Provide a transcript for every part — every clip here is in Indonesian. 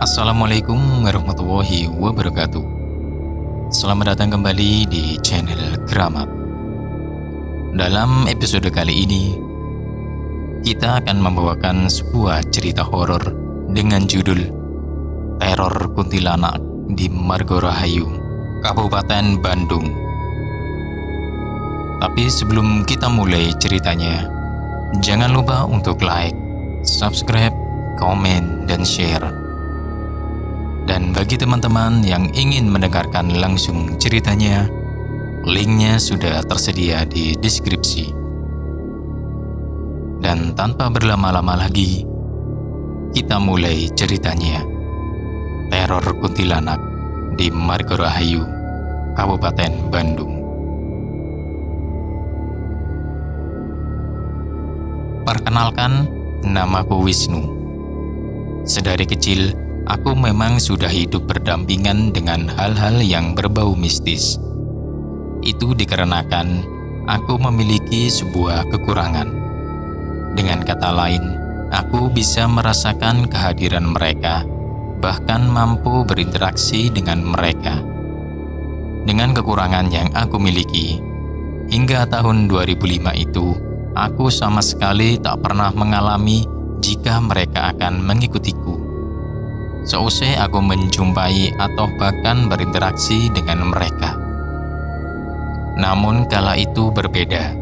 Assalamualaikum warahmatullahi wabarakatuh. Selamat datang kembali di channel Keramat. Dalam episode kali ini, kita akan membawakan sebuah cerita horor dengan judul Teror Kuntilanak di Margorahayu, Kabupaten Bandung. Tapi sebelum kita mulai ceritanya, jangan lupa untuk like, subscribe, komen, dan share. Dan bagi teman-teman yang ingin mendengarkan langsung ceritanya, linknya sudah tersedia di deskripsi. Dan tanpa berlama-lama lagi, kita mulai ceritanya. Teror Kuntilanak di Margorahayu, Kabupaten Bandung. Perkenalkan, namaku Wisnu. Sedari kecil, aku memang sudah hidup berdampingan dengan hal-hal yang berbau mistis. Itu dikarenakan aku memiliki sebuah kekurangan. Dengan kata lain, aku bisa merasakan kehadiran mereka, bahkan mampu berinteraksi dengan mereka. Dengan kekurangan yang aku miliki, hingga tahun 2005 itu, aku sama sekali tak pernah mengalami jika mereka akan mengikutiku. Seusai aku menjumpai atau bahkan berinteraksi dengan mereka. Namun kala itu berbeda.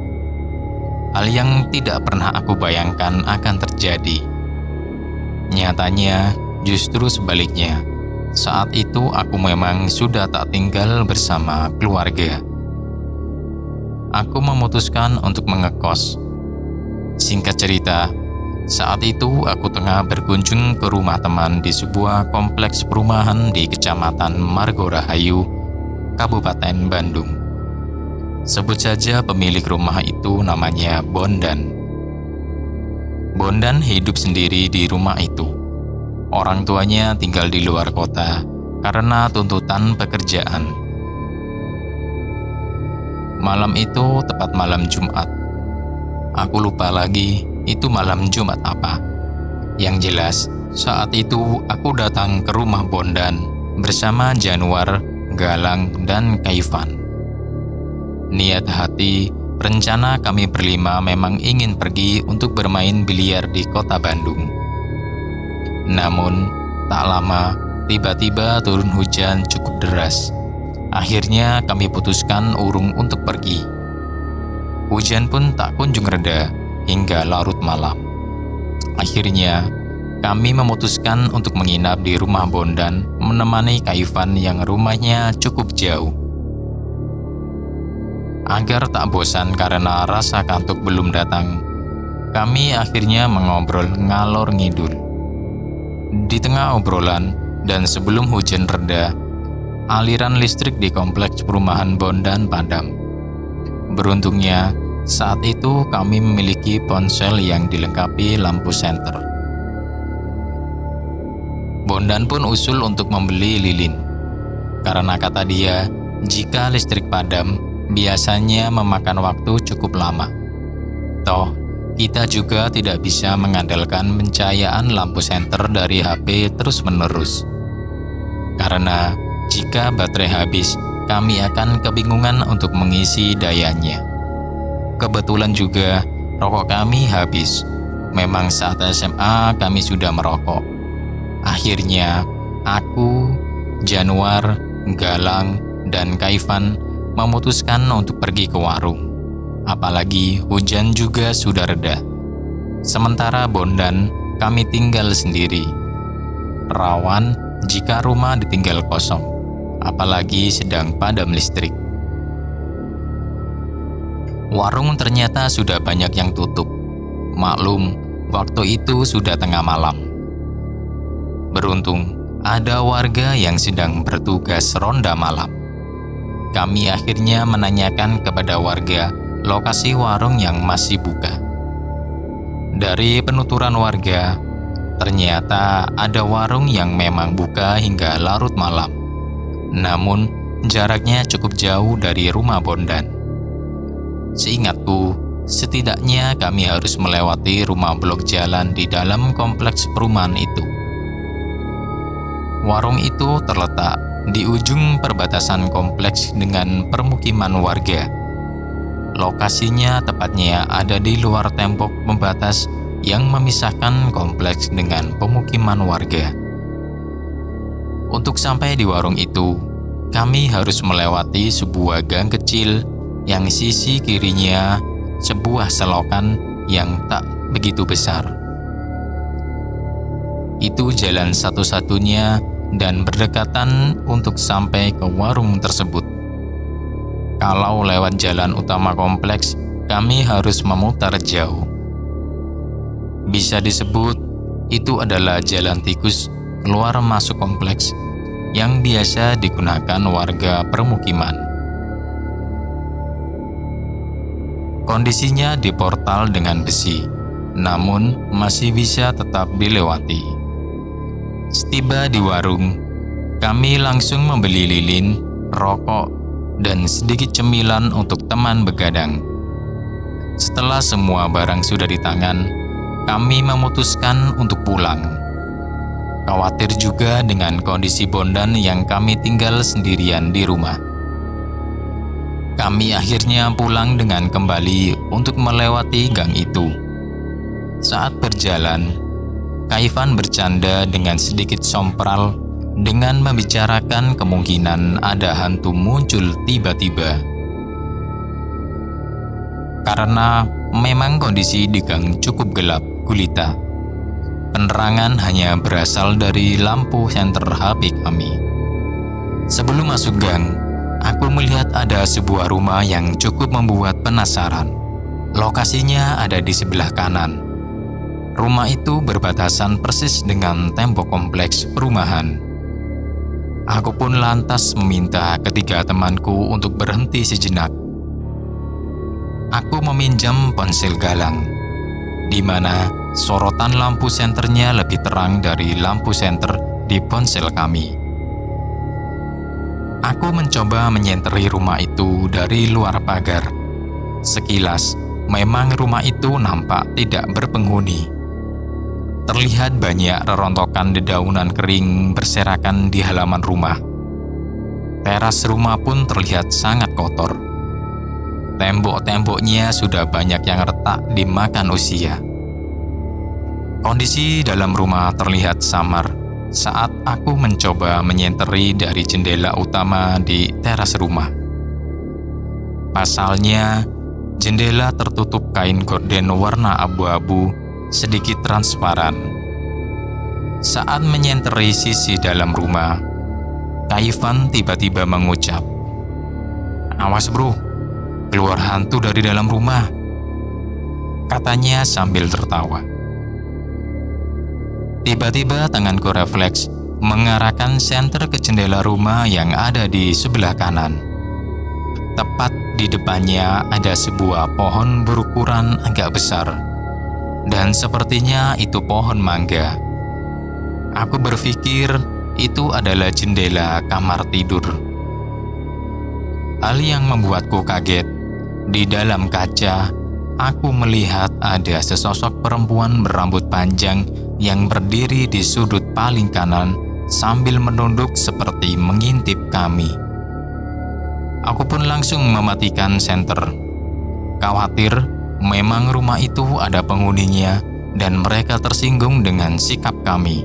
Hal yang tidak pernah aku bayangkan akan terjadi. Nyatanya justru sebaliknya. Saat itu aku memang sudah tak tinggal bersama keluarga. Aku memutuskan untuk mengekos. Singkat cerita, saat itu aku tengah berkunjung ke rumah teman di sebuah kompleks perumahan di Kecamatan Margorahayu, Kabupaten Bandung. Sebut saja pemilik rumah itu namanya Bondan. Bondan hidup sendiri di rumah itu. Orang tuanya tinggal di luar kota karena tuntutan pekerjaan. Malam itu tepat malam Jumat. Aku lupa lagi itu malam Jumat apa. Yang jelas, saat itu aku datang ke rumah Bondan bersama Januar, Galang, dan Kaifan. Niat hati, rencana kami berlima memang ingin pergi untuk bermain biliar di kota Bandung. Namun, tak lama, tiba-tiba turun hujan cukup deras. Akhirnya kami putuskan urung untuk pergi. Hujan pun tak kunjung reda hingga larut malam. Akhirnya, kami memutuskan untuk menginap di rumah Bondan menemani Kaifan yang rumahnya cukup jauh. Agar tak bosan karena rasa kantuk belum datang, kami akhirnya mengobrol ngalor ngidul. Di tengah obrolan dan sebelum hujan reda, aliran listrik di kompleks perumahan Bondan padam. Beruntungnya, saat itu kami memiliki ponsel yang dilengkapi lampu senter. Bondan pun usul untuk membeli lilin. Karena kata dia, jika listrik padam, biasanya memakan waktu cukup lama. Toh, kita juga tidak bisa mengandalkan pencahayaan lampu senter dari HP terus-menerus. Karena jika baterai habis, kami akan kebingungan untuk mengisi dayanya. Kebetulan juga rokok kami habis. Memang saat SMA kami sudah merokok. Akhirnya aku, Januar, Galang, dan Kaifan memutuskan untuk pergi ke warung. Apalagi hujan juga sudah reda. Sementara Bondan kami tinggal sendiri. Rawan jika rumah ditinggal kosong, apalagi sedang padam listrik. Warung ternyata sudah banyak yang tutup. Maklum, waktu itu sudah tengah malam. Beruntung, ada warga yang sedang bertugas ronda malam. Kami akhirnya menanyakan kepada warga lokasi warung yang masih buka. Dari penuturan warga, ternyata ada warung yang memang buka hingga larut malam. Namun, jaraknya cukup jauh dari rumah Bondan. Seingatku, setidaknya kami harus melewati rumah blok jalan di dalam kompleks perumahan itu. Warung itu terletak di ujung perbatasan kompleks dengan permukiman warga. Lokasinya tepatnya ada di luar tembok pembatas yang memisahkan kompleks dengan pemukiman warga. Untuk sampai di warung itu, kami harus melewati sebuah gang kecil yang sisi kirinya sebuah selokan yang tak begitu besar. Itu jalan satu-satunya dan berdekatan untuk sampai ke warung tersebut. Kalau lewat jalan utama kompleks, kami harus memutar jauh. Bisa disebut itu adalah jalan tikus keluar masuk kompleks yang biasa digunakan warga permukiman. Kondisinya di portal dengan besi, namun masih bisa tetap dilewati. Setiba di warung, kami langsung membeli lilin, rokok, dan sedikit cemilan untuk teman begadang. Setelah semua barang sudah di tangan, kami memutuskan untuk pulang. Khawatir juga dengan kondisi Bondan yang kami tinggal sendirian di rumah. Kami akhirnya pulang dengan kembali untuk melewati gang itu. Saat berjalan, Kak bercanda dengan sedikit sompral dengan membicarakan kemungkinan ada hantu muncul tiba-tiba. Karena memang kondisi di gang cukup gelap gulita, penerangan hanya berasal dari lampu senter HP kami. Sebelum masuk gang, aku melihat ada sebuah rumah yang cukup membuat penasaran. Lokasinya ada di sebelah kanan. Rumah itu berbatasan persis dengan tembok kompleks perumahan. Aku pun lantas meminta ketiga temanku untuk berhenti sejenak. Aku meminjam ponsel Galang, di mana sorotan lampu senternya lebih terang dari lampu senter di ponsel kami. Aku mencoba menyenteri rumah itu dari luar pagar. Sekilas, memang rumah itu nampak tidak berpenghuni. Terlihat banyak rerontokan dedaunan kering berserakan di halaman rumah. Teras rumah pun terlihat sangat kotor. Tembok-temboknya sudah banyak yang retak dimakan usia. Kondisi dalam rumah terlihat samar saat aku mencoba menyenteri dari jendela utama di teras rumah. Pasalnya, jendela tertutup kain gorden warna abu-abu sedikit transparan. Saat menyenteri sisi dalam rumah, Kak tiba-tiba mengucap, "Awas bro, keluar hantu dari dalam rumah," katanya sambil tertawa. Tiba-tiba tanganku refleks mengarahkan senter ke jendela rumah yang ada di sebelah kanan. Tepat di depannya ada sebuah pohon berukuran agak besar, dan sepertinya itu pohon mangga. Aku berpikir itu adalah jendela kamar tidur. Hal yang membuatku kaget, di dalam kaca, aku melihat ada sesosok perempuan berambut panjang yang berdiri di sudut paling kanan sambil menunduk seperti mengintip kami. Aku pun langsung mematikan senter. Khawatir memang rumah itu ada penghuninya dan mereka tersinggung dengan sikap kami.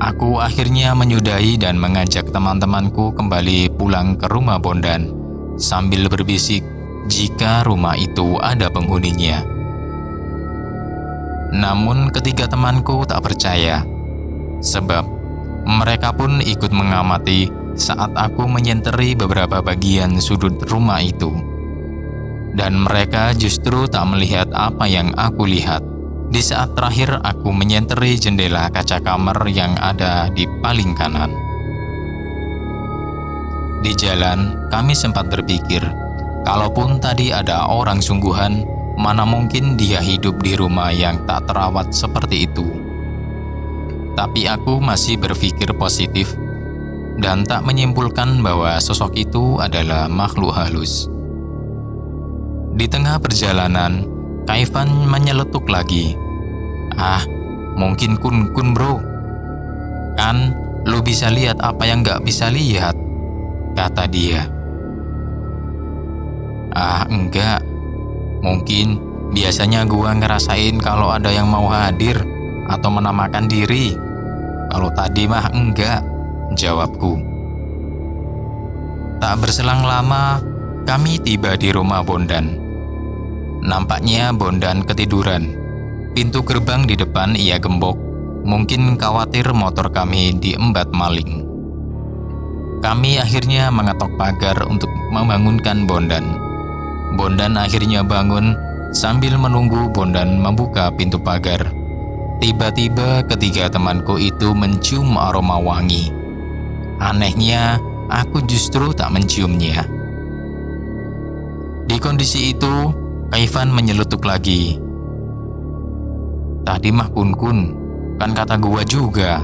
Aku akhirnya menyudahi dan mengajak teman-temanku kembali pulang ke rumah Bondan sambil berbisik jika rumah itu ada penghuninya. Namun ketiga temanku tak percaya, sebab mereka pun ikut mengamati saat aku menyenteri beberapa bagian sudut rumah itu. Dan mereka justru tak melihat apa yang aku lihat di saat terakhir aku menyenteri jendela kaca kamar yang ada di paling kanan. Di jalan, kami sempat berpikir, kalaupun tadi ada orang sungguhan, mana mungkin dia hidup di rumah yang tak terawat seperti itu. Tapi aku masih berpikir positif dan tak menyimpulkan bahwa sosok itu adalah makhluk halus. Di tengah perjalanan, Kak menyeletuk lagi, "Ah, mungkin kun bro. Kan Lu bisa lihat apa yang gak bisa lihat, kata dia. Ah, enggak. Mungkin biasanya gua ngerasain kalau ada yang mau hadir atau menamakan diri. Kalau tadi mah enggak, jawabku. Tak berselang lama, kami tiba di rumah Bondan. Nampaknya Bondan ketiduran. Pintu gerbang di depan ia gembok. Mungkin khawatir motor kami diembat maling. Kami akhirnya mengetok pagar untuk membangunkan Bondan. Bondan akhirnya bangun sambil menunggu Bondan membuka pintu pagar. Tiba-tiba ketiga temanku itu mencium aroma wangi. Anehnya, aku justru tak menciumnya. Di kondisi itu, Ivan menyelutuk lagi. Tadi mah kun-kun, kan kata gua juga.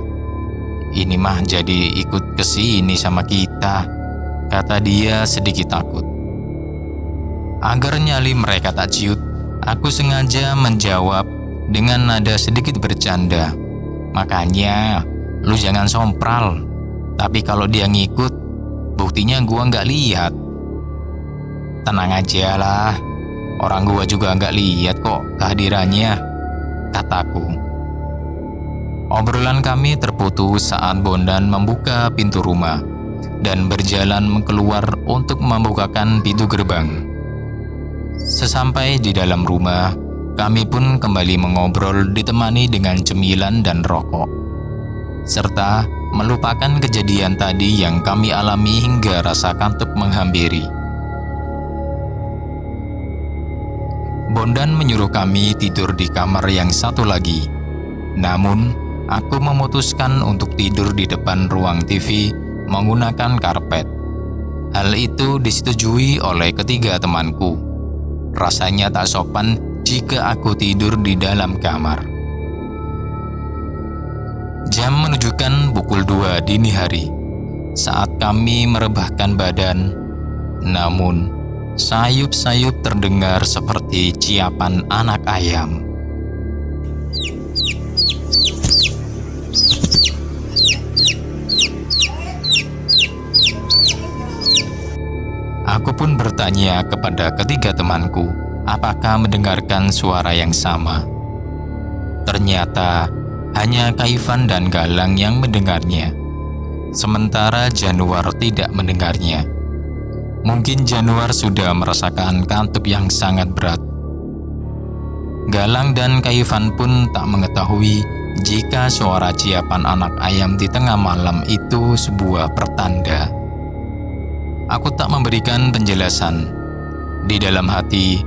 Ini mah jadi ikut kesini sama kita, kata dia sedikit takut. Agar nyali mereka tak ciut, aku sengaja menjawab dengan nada sedikit bercanda. Makanya, lu jangan sompral. Tapi kalau dia ngikut, buktinya gua nggak lihat. Tenang aja lah, orang gua juga nggak lihat kok kehadirannya, kataku. Obrolan kami terputus saat Bondan membuka pintu rumah dan berjalan keluar untuk membukakan pintu gerbang. Sesampai di dalam rumah, kami pun kembali mengobrol ditemani dengan cemilan dan rokok, serta melupakan kejadian tadi yang kami alami hingga rasa kantuk menghampiri. Bondan menyuruh kami tidur di kamar yang satu lagi. Namun, aku memutuskan untuk tidur di depan ruang TV menggunakan karpet. Hal itu disetujui oleh ketiga temanku. Rasanya tak sopan jika aku tidur di dalam kamar. Jam menunjukkan pukul 2 dini hari saat kami merebahkan badan. Namun, sayup-sayup terdengar seperti ciapan anak ayam. Aku pun bertanya kepada ketiga temanku, apakah mendengarkan suara yang sama. Ternyata hanya Ivan dan Galang yang mendengarnya, sementara Januar tidak mendengarnya. Mungkin Januar sudah merasakan kantuk yang sangat berat. Galang dan Ivan pun tak mengetahui jika suara ciapan anak ayam di tengah malam itu sebuah pertanda. Aku tak memberikan penjelasan. Di dalam hati,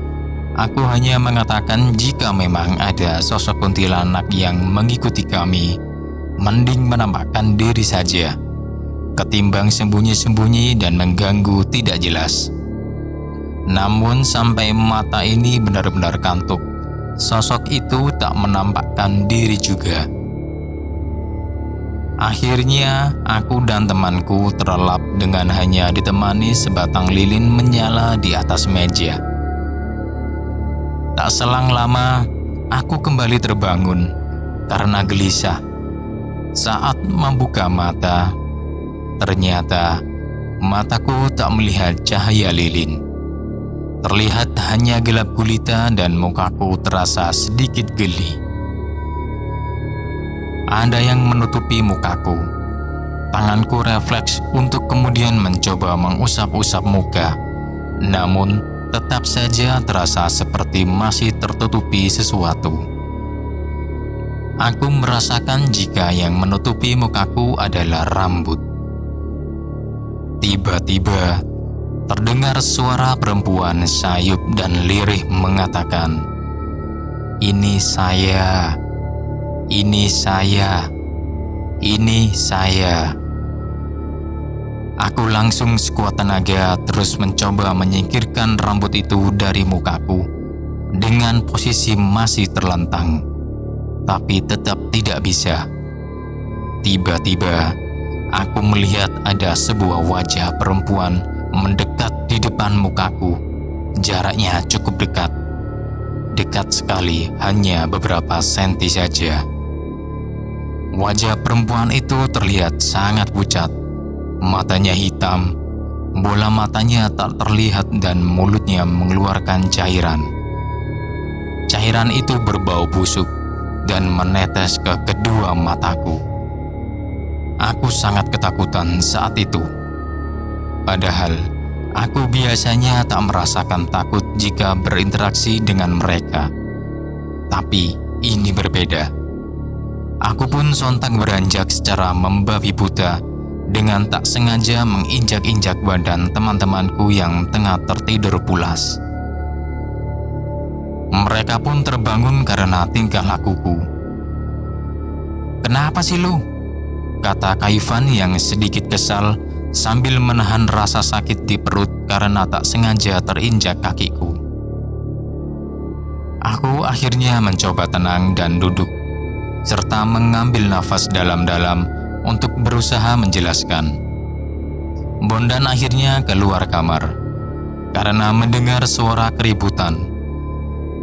aku hanya mengatakan jika memang ada sosok kuntilanak yang mengikuti kami, mending menampakkan diri saja, ketimbang sembunyi-sembunyi dan mengganggu tidak jelas. Namun sampai mata ini benar-benar kantuk, sosok itu tak menampakkan diri juga. Akhirnya, aku dan temanku terlelap dengan hanya ditemani sebatang lilin menyala di atas meja. Tak selang lama, aku kembali terbangun karena gelisah. Saat membuka mata, ternyata mataku tak melihat cahaya lilin. Terlihat hanya gelap gulita dan mukaku terasa sedikit geli. Ada yang menutupi mukaku. Tanganku refleks untuk kemudian mencoba mengusap-usap muka. Namun, tetap saja terasa seperti masih tertutupi sesuatu. Aku merasakan jika yang menutupi mukaku adalah rambut. Tiba-tiba, terdengar suara perempuan sayup dan lirih mengatakan, "Ini saya. Ini saya, ini saya." Aku langsung sekuat tenaga terus mencoba menyingkirkan rambut itu dari mukaku dengan posisi masih terlentang, tapi tetap tidak bisa. Tiba-tiba, aku melihat ada sebuah wajah perempuan mendekat di depan mukaku. Jaraknya cukup dekat. Dekat sekali, hanya beberapa senti saja. Wajah perempuan itu terlihat sangat pucat. Matanya hitam, bola matanya tak terlihat dan mulutnya mengeluarkan cairan. Cairan itu berbau busuk dan menetes ke kedua mataku. Aku sangat ketakutan saat itu. Padahal aku biasanya tak merasakan takut jika berinteraksi dengan mereka. Tapi ini berbeda. Aku pun sontak beranjak secara membabi buta dengan tak sengaja menginjak-injak badan teman-temanku yang tengah tertidur pulas. Mereka pun terbangun karena tingkah lakuku. "Kenapa sih lu?" kata Kaifan yang sedikit kesal sambil menahan rasa sakit di perut karena tak sengaja terinjak kakiku. Aku akhirnya mencoba tenang dan duduk, serta mengambil nafas dalam-dalam untuk berusaha menjelaskan. Bondan akhirnya keluar kamar karena mendengar suara keributan.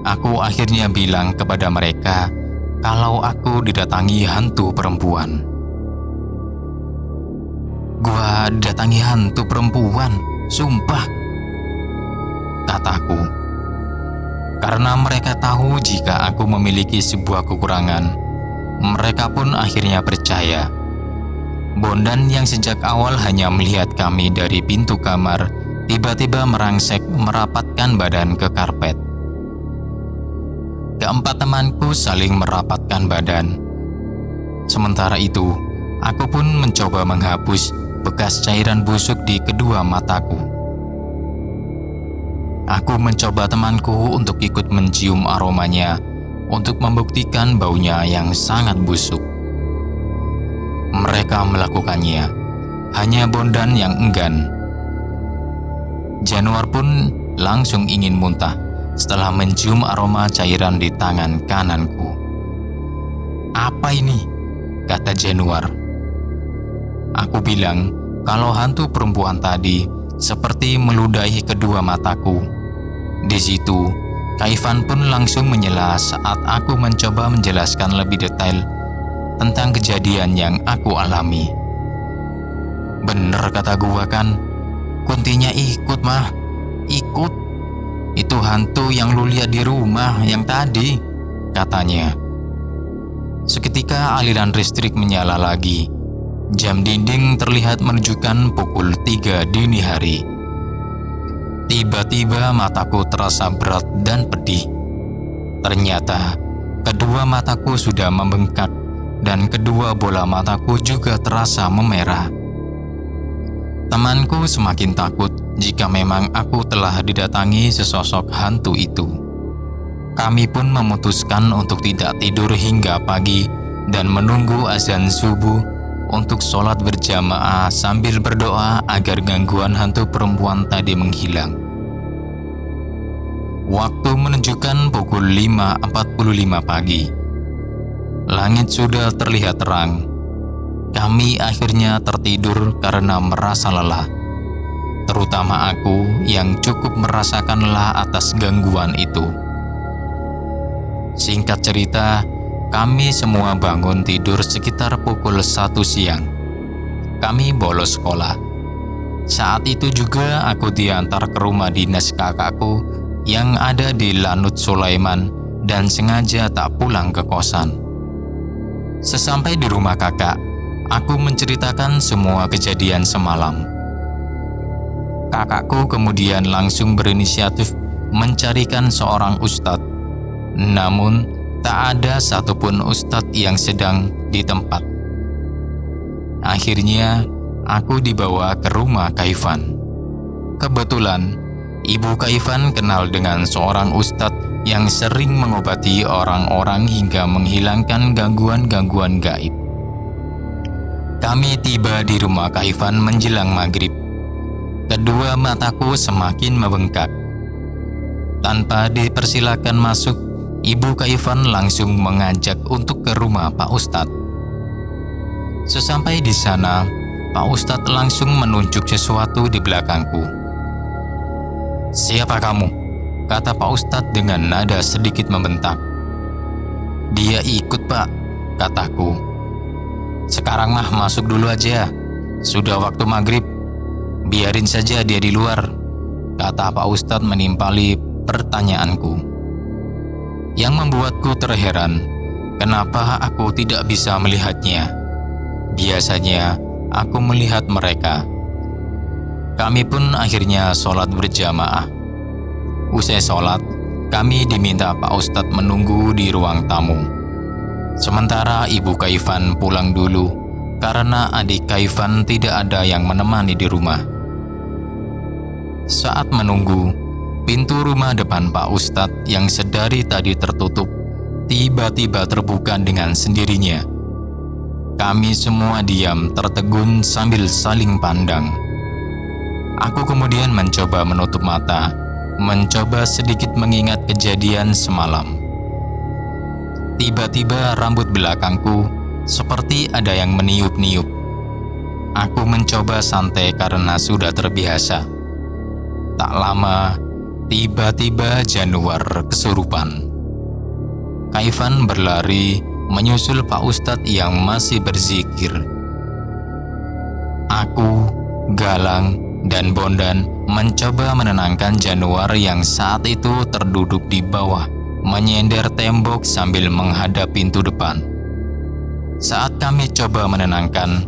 Aku akhirnya bilang kepada mereka kalau aku didatangi hantu perempuan. "Gua didatangi hantu perempuan, sumpah," kataku. Karena mereka tahu jika aku memiliki sebuah kekurangan, mereka pun akhirnya percaya. Bondan yang sejak awal hanya melihat kami dari pintu kamar, tiba-tiba merangsek merapatkan badan ke karpet. Keempat temanku saling merapatkan badan. Sementara itu, aku pun mencoba menghapus bekas cairan busuk di kedua mataku. Aku mencoba temanku untuk ikut mencium aromanya untuk membuktikan baunya yang sangat busuk. Mereka melakukannya, hanya Bondan yang enggan. Januar pun langsung ingin muntah setelah mencium aroma cairan di tangan kananku. "Apa ini?" kata Januar. Aku bilang kalau hantu perempuan tadi seperti meludahi kedua mataku. Di situ, Kaifan pun langsung menyela saat aku mencoba menjelaskan lebih detail tentang kejadian yang aku alami. "Bener kata gua kan, Kuntinya ikut mah, ikut. Itu hantu yang lu lihat di rumah yang tadi," katanya. Seketika aliran listrik menyala lagi. Jam dinding terlihat menunjukkan pukul 3 dini hari. Tiba-tiba mataku terasa berat dan pedih. Ternyata kedua mataku sudah membengkak dan kedua bola mataku juga terasa memerah. Temanku semakin takut jika memang aku telah didatangi sesosok hantu itu. Kami pun memutuskan untuk tidak tidur hingga pagi dan menunggu azan subuh untuk sholat berjamaah sambil berdoa agar gangguan hantu perempuan tadi menghilang. Waktu menunjukkan pukul 5.45 pagi. Langit sudah terlihat terang. Kami akhirnya tertidur karena merasa lelah. Terutama aku yang cukup merasakan lelah atas gangguan itu. Singkat cerita, kami semua bangun tidur sekitar pukul 1 siang. Kami bolos sekolah. Saat itu juga aku diantar ke rumah dinas kakakku yang ada di Lanut Sulaiman dan sengaja tak pulang ke kosan. Sesampai di rumah kakak, aku menceritakan semua kejadian semalam. Kakakku kemudian langsung berinisiatif mencarikan seorang ustadz. Namun, tak ada satupun ustadz yang sedang di tempat. Akhirnya, aku dibawa ke rumah Kaifan. Kebetulan, Ibu Kaifan kenal dengan seorang ustadz yang sering mengobati orang-orang hingga menghilangkan gangguan-gangguan gaib. Kami tiba di rumah Kaifan menjelang maghrib. Kedua mataku semakin membengkak. Tanpa dipersilakan masuk, Ibu Kaifan langsung mengajak untuk ke rumah Pak Ustadz. Sesampai di sana, Pak Ustadz langsung menunjuk sesuatu di belakangku. "Siapa kamu?" kata Pak Ustadz dengan nada sedikit membentak. "Dia ikut, Pak," kataku. Sekarang mah masuk dulu aja. Sudah waktu maghrib. Biarin saja dia di luar, kata Pak Ustadz menimpali pertanyaanku. Yang membuatku terheran, kenapa aku tidak bisa melihatnya. Biasanya aku melihat mereka. Kami pun akhirnya sholat berjamaah. Usai sholat, kami diminta Pak Ustadz menunggu di ruang tamu. Sementara Ibu Kaifan pulang dulu karena adik Kaifan tidak ada yang menemani di rumah. Saat menunggu, pintu rumah depan Pak Ustadz yang sedari tadi tertutup tiba-tiba terbuka dengan sendirinya. Kami semua diam tertegun sambil saling pandang. Aku kemudian mencoba menutup mata, mencoba sedikit mengingat kejadian semalam. Tiba-tiba rambut belakangku seperti ada yang meniup-niup. Aku mencoba santai karena sudah terbiasa. Tak lama, tiba-tiba Januar kesurupan. Kaifan berlari menyusul Pak Ustadz yang masih berzikir. Aku, Galang, dan Bondan mencoba menenangkan Januar yang saat itu terduduk di bawah, menyender tembok sambil menghadap pintu depan. Saat kami coba menenangkan,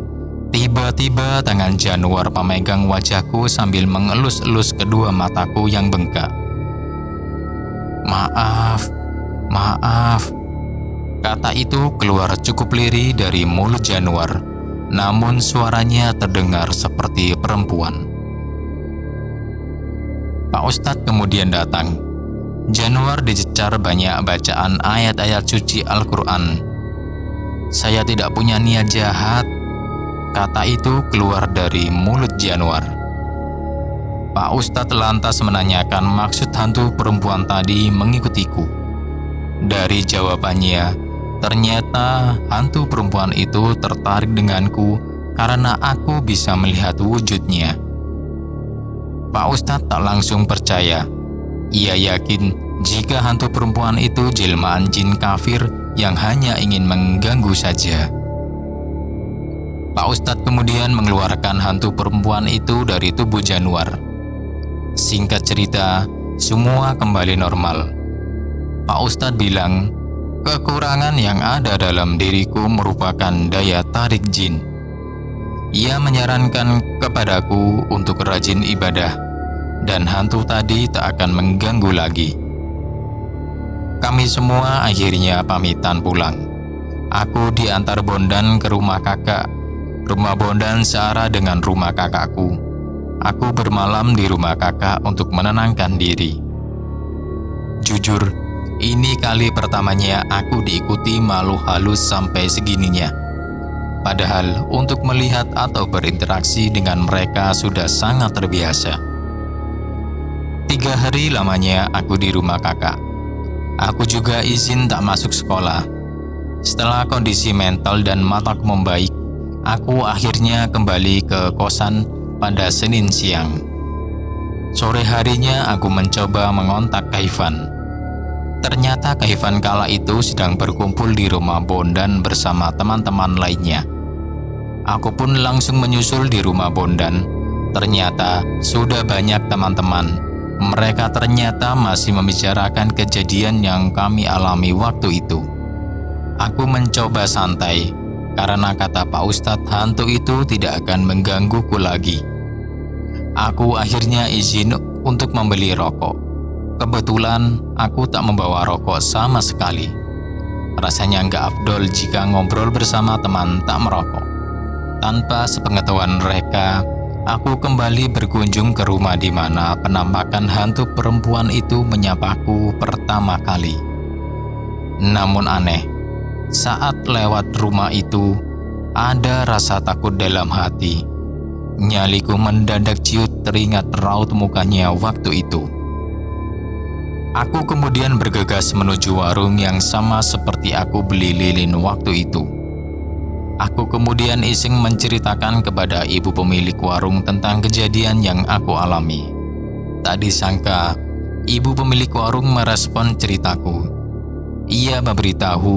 tiba-tiba tangan Januar memegang wajahku sambil mengelus-elus kedua mataku yang bengkak. Maaf, kata itu keluar cukup lirih dari mulut Januar, namun suaranya terdengar seperti perempuan. Pak Ustadz kemudian datang. Januar dicecar banyak bacaan ayat-ayat suci Al-Quran. Saya tidak punya niat jahat, kata itu keluar dari mulut Januar. Pak Ustadz lantas menanyakan maksud hantu perempuan tadi mengikutiku. Dari jawabannya, ternyata hantu perempuan itu tertarik denganku karena aku bisa melihat wujudnya. Pak Ustadz tak langsung percaya. Ia yakin jika hantu perempuan itu jelmaan jin kafir yang hanya ingin mengganggu saja. Pak Ustadz kemudian mengeluarkan hantu perempuan itu dari tubuh Januar. Singkat cerita, semua kembali normal. Pak Ustadz bilang, kekurangan yang ada dalam diriku merupakan daya tarik jin. Ia menyarankan kepadaku untuk rajin ibadah, dan hantu tadi tak akan mengganggu lagi. Kami semua akhirnya pamitan pulang. Aku diantar Bondan ke rumah kakak. Rumah Bondan searah dengan rumah kakakku. Aku bermalam di rumah kakak untuk menenangkan diri. Jujur, ini kali pertamanya aku diikuti makhluk halus sampai segininya. Padahal untuk melihat atau berinteraksi dengan mereka sudah sangat terbiasa. 3 hari lamanya aku di rumah kakak. Aku juga izin tak masuk sekolah. Setelah kondisi mental dan mataku membaik, aku akhirnya kembali ke kosan pada Senin siang. Sore harinya aku mencoba mengontak Kaifan. Ternyata Kaifan kala itu sedang berkumpul di rumah Bondan bersama teman-teman lainnya. Aku pun langsung menyusul di rumah Bondan. Ternyata sudah banyak teman-teman. Mereka ternyata masih membicarakan kejadian yang kami alami waktu itu. Aku mencoba santai, karena kata Pak Ustadz hantu itu tidak akan menggangguku lagi. Aku akhirnya izin untuk membeli rokok. Kebetulan aku tak membawa rokok sama sekali. Rasanya nggak afdol jika ngobrol bersama teman tak merokok. Tanpa sepengetahuan mereka, aku kembali berkunjung ke rumah di mana penampakan hantu perempuan itu menyapaku pertama kali. Namun aneh, saat lewat rumah itu, ada rasa takut dalam hati. Nyaliku mendadak ciut teringat raut mukanya waktu itu. Aku kemudian bergegas menuju warung yang sama seperti aku beli lilin waktu itu. Aku kemudian iseng menceritakan kepada ibu pemilik warung tentang kejadian yang aku alami. Tak disangka, ibu pemilik warung merespon ceritaku. Ia memberitahu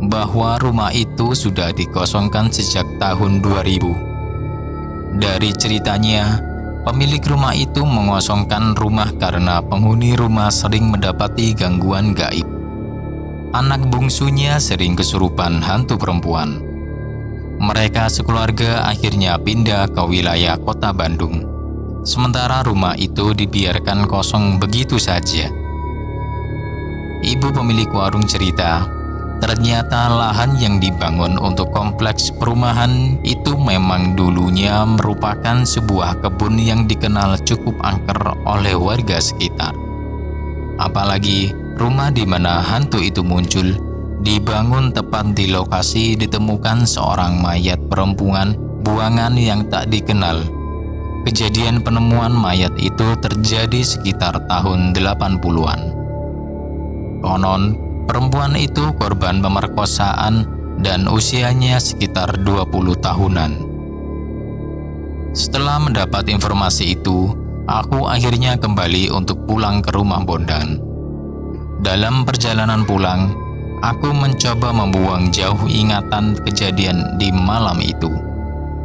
bahwa rumah itu sudah dikosongkan sejak tahun 2000. Dari ceritanya, pemilik rumah itu mengosongkan rumah karena penghuni rumah sering mendapati gangguan gaib. Anak bungsunya sering kesurupan hantu perempuan. Mereka sekeluarga akhirnya pindah ke wilayah kota Bandung. Sementara rumah itu dibiarkan kosong begitu saja. Ibu pemilik warung cerita, ternyata lahan yang dibangun untuk kompleks perumahan itu memang dulunya merupakan sebuah kebun yang dikenal cukup angker oleh warga sekitar. Apalagi rumah di mana hantu itu muncul dibangun tepat di lokasi ditemukan seorang mayat perempuan buangan yang tak dikenal. Kejadian penemuan mayat itu terjadi sekitar tahun 80-an. Konon, perempuan itu korban pemerkosaan dan usianya sekitar 20 tahunan. Setelah mendapat informasi itu, aku akhirnya kembali untuk pulang ke rumah Bondan. Dalam perjalanan pulang, aku mencoba membuang jauh ingatan kejadian di malam itu.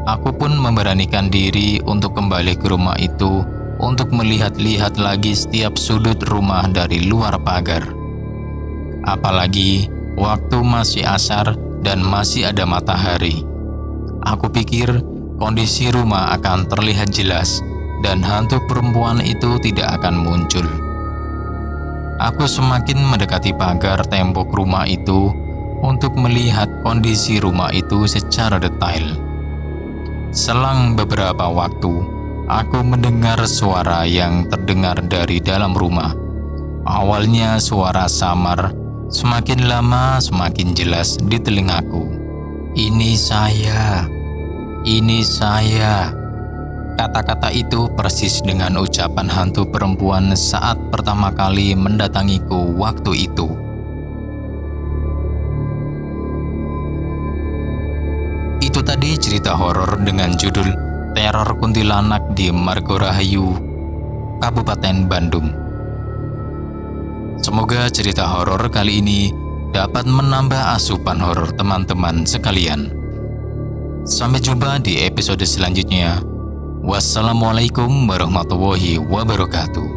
Aku pun memberanikan diri untuk kembali ke rumah itu untuk melihat-lihat lagi setiap sudut rumah dari luar pagar. Apalagi waktu masih asar dan masih ada matahari. Aku pikir kondisi rumah akan terlihat jelas dan hantu perempuan itu tidak akan muncul. Aku semakin mendekati pagar tembok rumah itu untuk melihat kondisi rumah itu secara detail. Selang beberapa waktu, aku mendengar suara yang terdengar dari dalam rumah. Awalnya suara samar, semakin lama semakin jelas di telingaku. Ini saya. Kata-kata itu persis dengan ucapan hantu perempuan saat pertama kali mendatangiku waktu itu. Itu tadi cerita horor dengan judul Teror Kuntilanak di Margorahayu, Kabupaten Bandung. Semoga cerita horor kali ini dapat menambah asupan horor teman-teman sekalian. Sampai jumpa di episode selanjutnya. Wassalamualaikum warahmatullahi wabarakatuh.